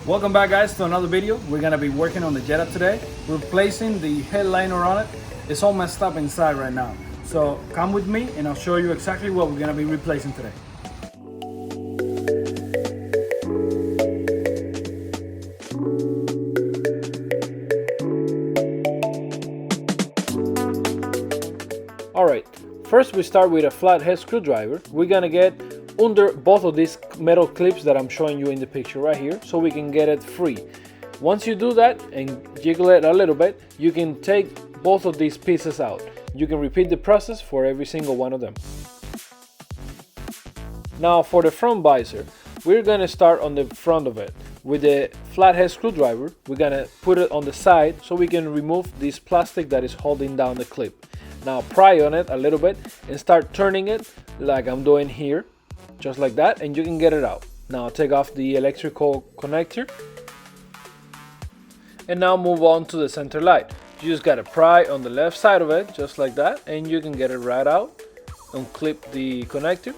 Welcome back guys to another video. We're gonna be working on the Jetta today. We're replacing the headliner on it. It's all messed up inside right now. So come with me and I'll show you exactly what we're gonna be replacing today. Alright, first we start with a flathead screwdriver. We're gonna get under both of these metal clips that I'm showing you in the picture right here, so we can get it free. Once you do that and jiggle it a little bit, you can take both of these pieces out. You can repeat the process for every single one of them. Now for the front visor, we're gonna start on the front of it. With the flathead screwdriver, we're gonna put it on the side so we can remove this plastic that is holding down the clip. Now pry on it a little bit and start turning it like I'm doing here. Just like that, and you can get it out. Now take off the electrical connector and now move on to the center light. You just gotta pry on the left side of it just like that, and you can get it right out. Unclip the connector.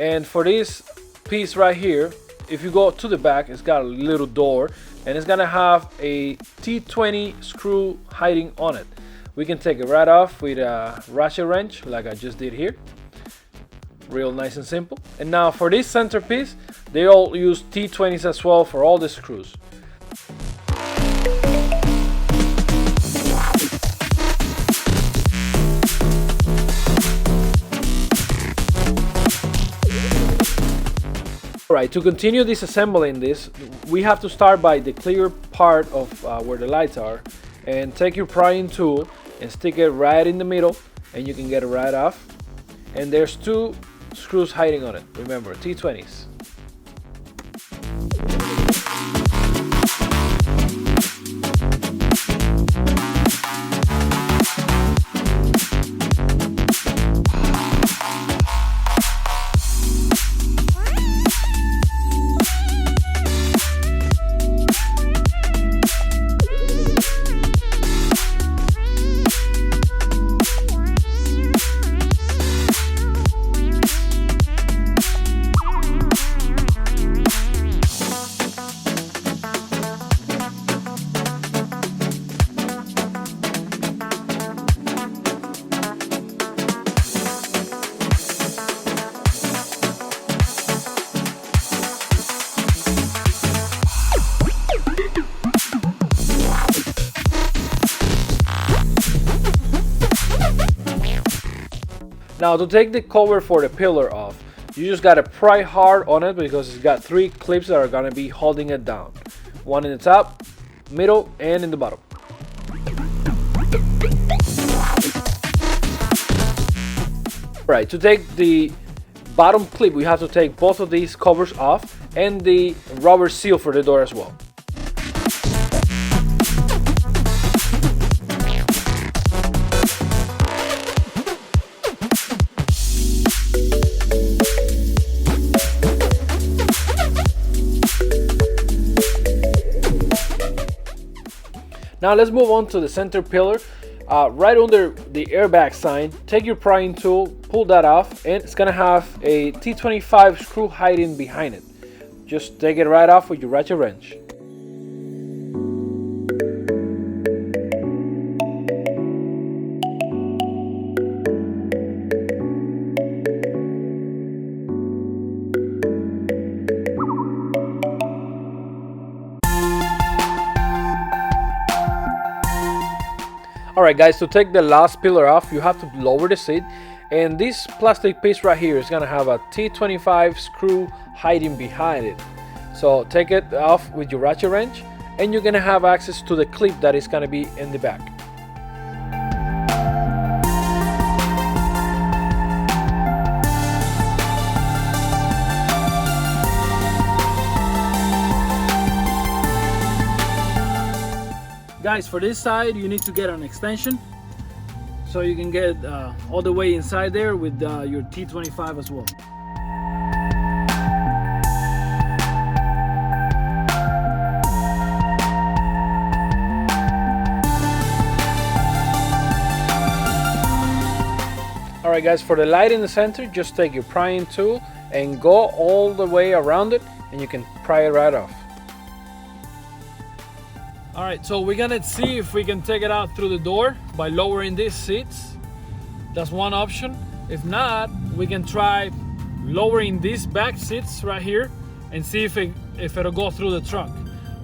And for this piece right here, if you go to the back, it's got a little door and it's gonna have a T20 screw hiding on it. We can take it right off with a ratchet wrench like I just did here. Real nice and simple. And now for this centerpiece, they all use T20s as well for all the screws. Alright, to continue disassembling this, we have to start by the clear part of where the lights are, and take your prying tool and stick it right in the middle, and you can get it right off. And there's two screws hiding on it. Remember, T20s. Now to take the cover for the pillar off, you just gotta pry hard on it because it's got three clips that are gonna be holding it down. One in the top, middle, and in the bottom. Right, to take the bottom clip, we have to take both of these covers off and the rubber seal for the door as well. Now let's move on to the center pillar. Right under the airbag sign, take your prying tool, pull that off, and it's gonna have a T25 screw hiding behind it. Just take it right off with your ratchet wrench. Alright guys, to take the last pillar off, you have to lower the seat, and this plastic piece right here is gonna have a T25 screw hiding behind it. So take it off with your ratchet wrench, and you're gonna have access to the clip that is gonna be in the back. Guys, for this side you need to get an extension so you can get all the way inside there with your T25 as well. Alright guys, for the light in the center, just take your prying tool and go all the way around it and you can pry it right off. All right, so we're gonna see if we can take it out through the door by lowering these seats. That's one option. If not, we can try lowering these back seats right here and see if it'll go through the trunk.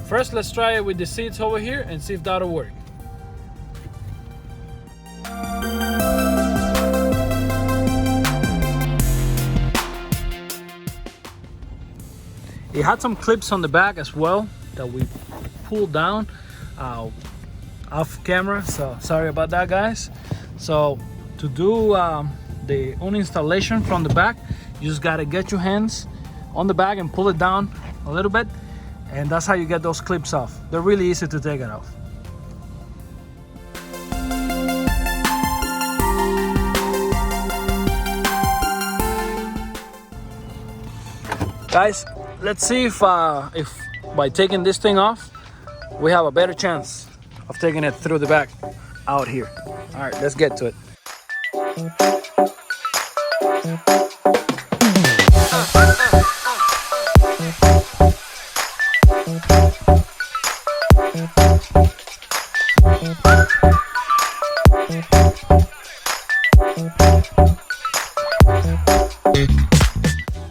First, let's try it with the seats over here and see if that'll work. It had some clips on the back as well that we pulled down off camera, so sorry about that, guys. So to do the uninstallation from the back, you just gotta get your hands on the back and pull it down a little bit, and that's how you get those clips off. They're really easy to take it off. Guys, let's see if by taking this thing off, we have a better chance of taking it through the back out here. All right, let's get to it.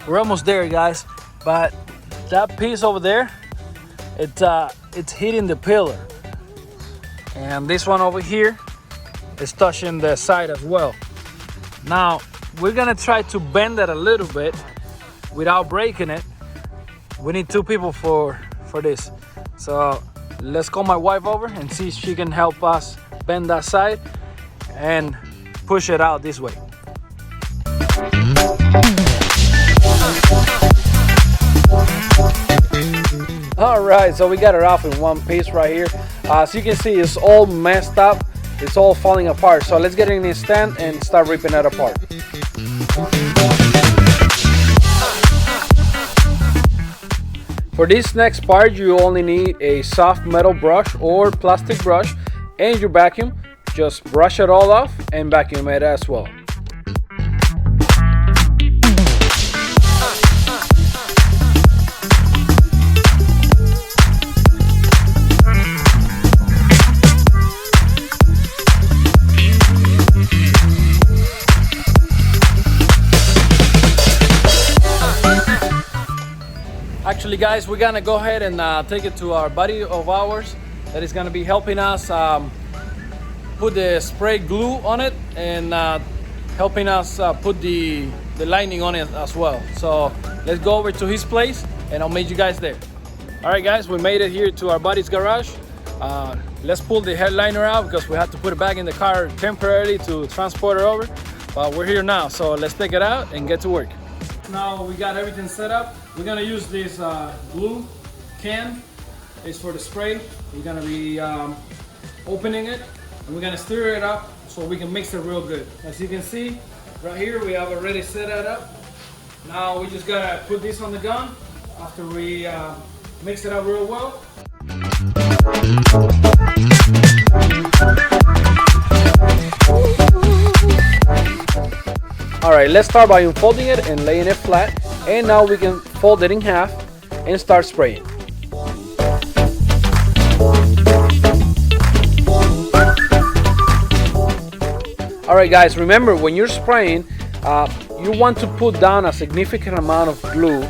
We're almost there, guys, but that piece over there, it's hitting the pillar, and this one over here is touching the side as well. Now we're gonna try to bend it a little bit without breaking it. We need two people for this, so let's call my wife over and see if she can help us bend that side and push it out this way. All right, so we got it off in one piece right here. As you can see, it's all messed up. It's all falling apart. So let's get it in the stand and start ripping it apart. For this next part, you only need a soft metal brush or plastic brush and your vacuum. Just brush it all off and vacuum it as well. Actually, guys, we're gonna go ahead and take it to our buddy of ours that is gonna be helping us put the spray glue on it and helping us put the lining on it as well. So let's go over to his place and I'll meet you guys there. All right, guys, we made it here to our buddy's garage. Let's pull the headliner out because we had to put it back in the car temporarily to transport it over, but we're here now, so let's take it out and get to work. Now we got everything set up. We're gonna use this glue can. It's for the spray. We're gonna be opening it and we're gonna stir it up so we can mix it real good. As you can see right here, we have already set that up. Now we just gotta put this on the gun after we mix it up real well. All right, let's start by unfolding it and laying it flat. And now we can fold it in half and start spraying. All right, guys, remember when you're spraying, you want to put down a significant amount of glue,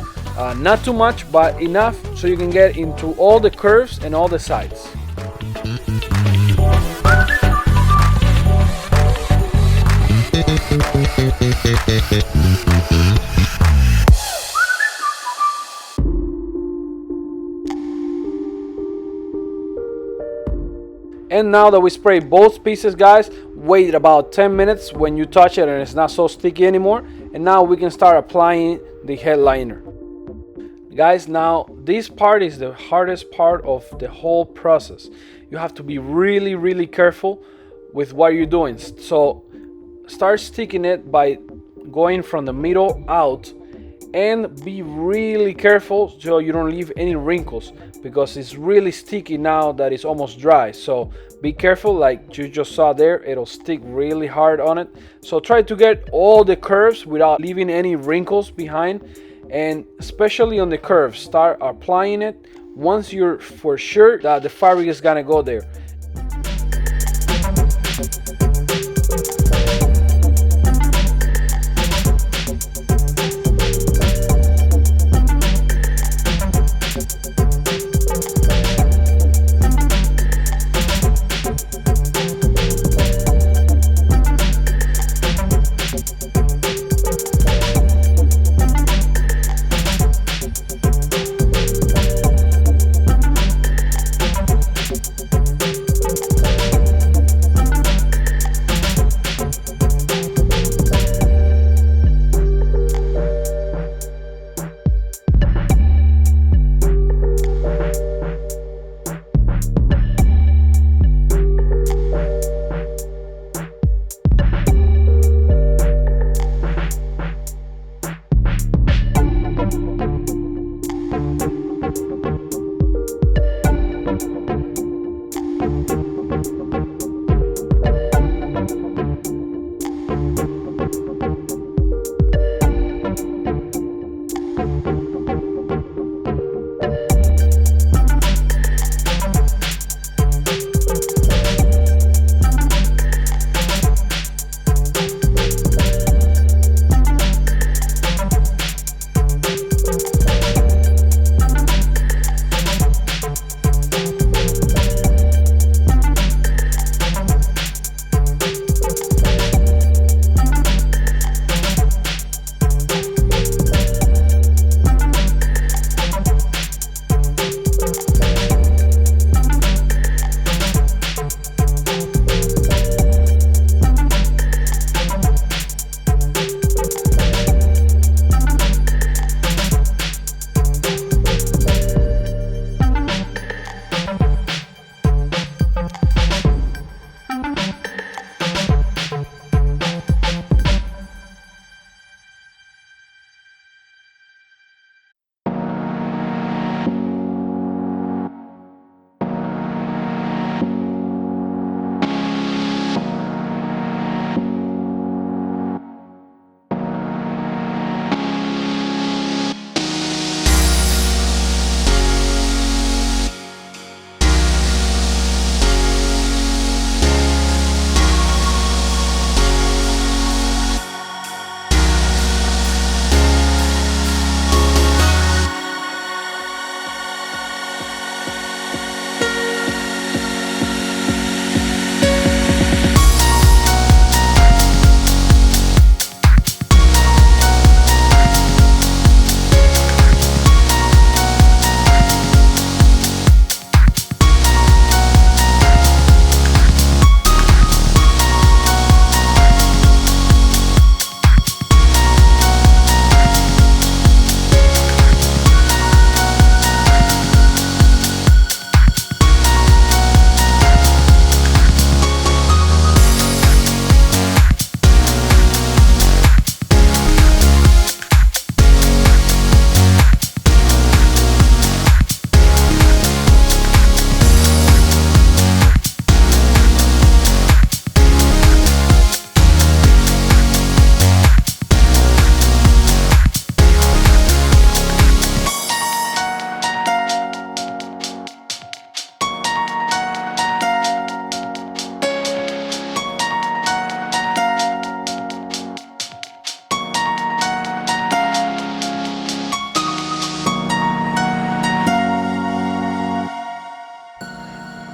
not too much, but enough so you can get into all the curves and all the sides. And now that we spray both pieces, guys, wait about 10 minutes when you touch it and it's not so sticky anymore. And now we can start applying the headliner. Guys, now this part is the hardest part of the whole process. You have to be really, really careful with what you're doing. So start sticking it by going from the middle out, and be really careful so you don't leave any wrinkles because it's really sticky now that it's almost dry. So be careful, like you just saw there, it'll stick really hard on it. So try to get all the curves without leaving any wrinkles behind, and especially on the curves, start applying it once you're for sure that the fabric is gonna go there.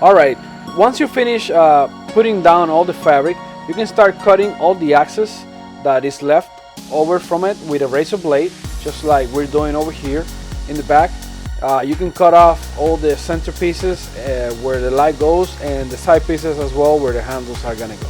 Alright, once you finish putting down all the fabric, you can start cutting all the excess that is left over from it with a razor blade, just like we're doing over here in the back. You can cut off all the center pieces where the light goes, and the side pieces as well where the handles are gonna go.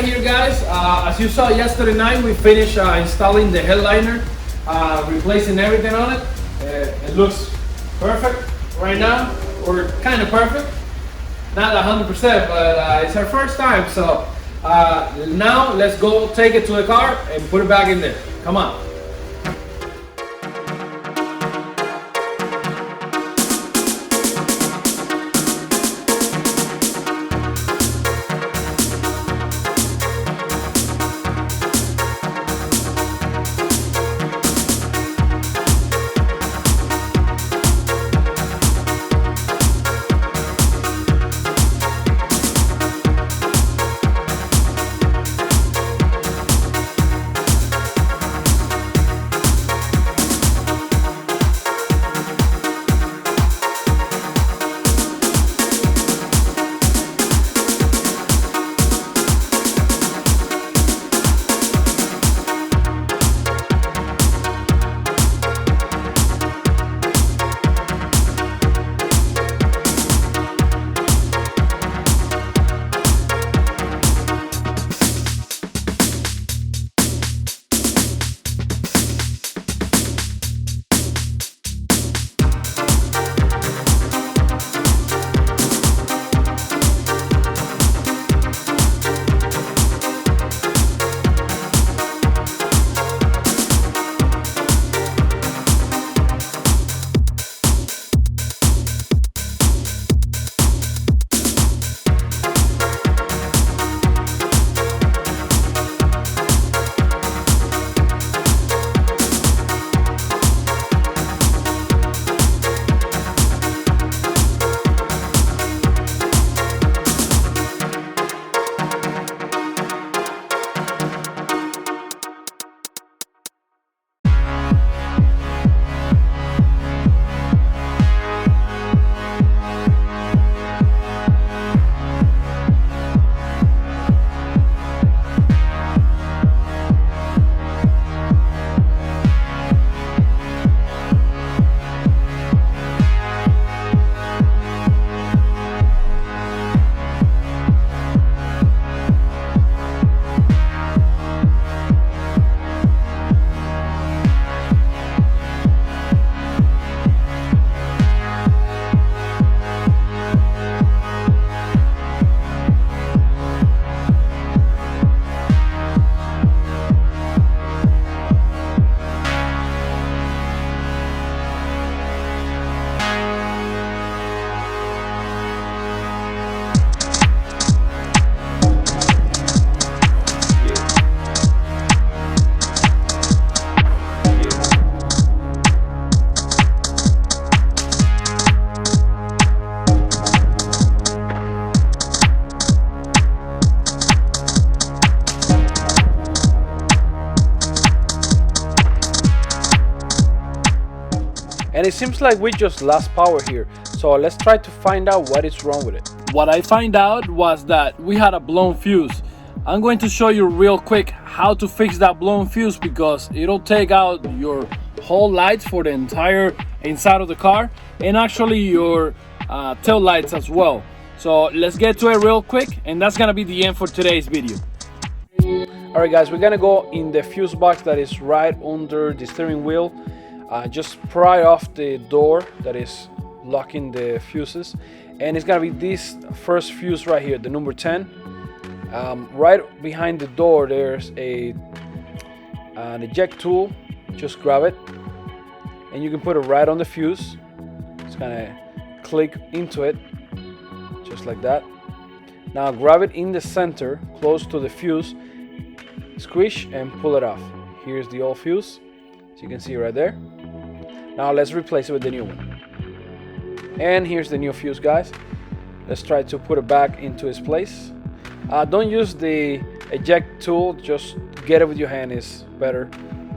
Here guys, as you saw yesterday night, we finished installing the headliner, replacing everything on it, It looks perfect right now, or kind of perfect. Not 100%, but it's our first time. So now let's go take it to the car and put it back in there. Come on. And it seems like we just lost power here, so let's try to find out what is wrong with it. What I find out was that we had a blown fuse. I'm going to show you real quick how to fix that blown fuse, because it'll take out your whole lights for the entire inside of the car, and actually your tail lights as well. So let's get to it real quick, and that's gonna be the end for today's video. Alright guys, we're gonna go in the fuse box that is right under the steering wheel. Just pry off the door that is locking the fuses, and it's gonna be this first fuse right here, the number 10. Right behind the door there's an eject tool. Just grab it and you can put it right on the fuse. It's gonna click into it just like that. Now grab it in the center close to the fuse, squish and pull it off. Here's the old fuse, so you can see right there. Now let's replace it with the new one. And here's the new fuse, guys. Let's try to put it back into its place. Don't use the eject tool, just get it with your hand is better.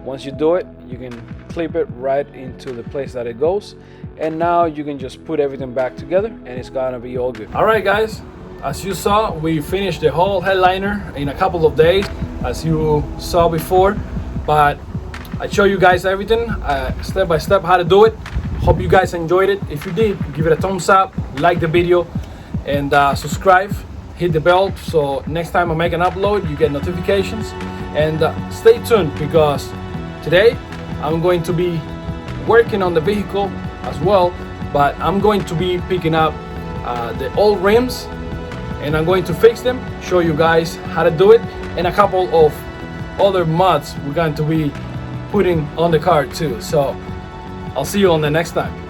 Once you do it, you can clip it right into the place that it goes, and now you can just put everything back together and it's gonna be all good. Alright guys, as you saw, we finished the whole headliner in a couple of days, as you saw before, but I show you guys everything step by step how to do it. Hope you guys enjoyed it. If you did, give it a thumbs up, like the video, and subscribe, hit the bell so next time I make an upload you get notifications. And stay tuned, because today I'm going to be working on the vehicle as well, but I'm going to be picking up the old rims and I'm going to fix them, show you guys how to do it, and a couple of other mods we're going to be putting on the car too. So I'll see you on the next time.